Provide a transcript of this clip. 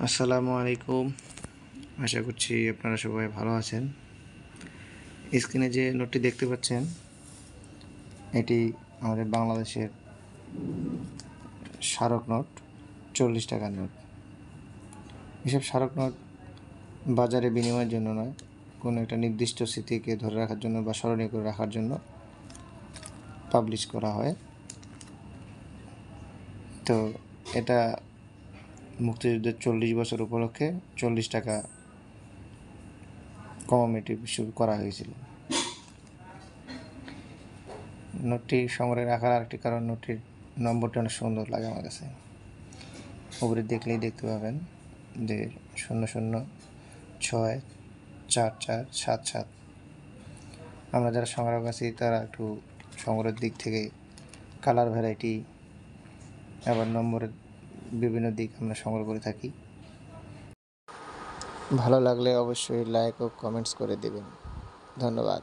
আসসালামু আলাইকুম। আশা করছি আপনারা সবাই ভালো আছেন। স্ক্রিনে যে নোটটি দেখতে পাচ্ছেন, এটি আমাদের বাংলাদেশের স্মারক নোট, 40 টাকার নোট। এসব স্মারক নোট বাজারে বিনিময়ের জন্য নয়, কোনো একটা নির্দিষ্ট স্মৃতিকে ধরে রাখার জন্য বা স্মরণীয় করে রাখার জন্য পাবলিশ করা হয়। তো এটা মুক্তিযুদ্ধের 40 বছর উপলক্ষে 40 টাকা কমেমোরেটিভ শুরু করা হয়েছিল। নোটটি সংগ্রহে রাখার আরেকটি কারণ, নোটটির নম্বরটি অনেক সুন্দর লাগে আমার কাছে। উপরে দেখলেই দেখতে পাবেন যে 00644777। আমরা যারা সংগ্রাহক আছি তারা একটু সংগ্রহের দিক থেকে কালার ভ্যারাইটি আবার নম্বরের বিভিন্ন দিক আমরা সংগ্রহ করে থাকি। ভালো লাগলে অবশ্যই লাইক ও কমেন্টস করে দেবেন। ধন্যবাদ।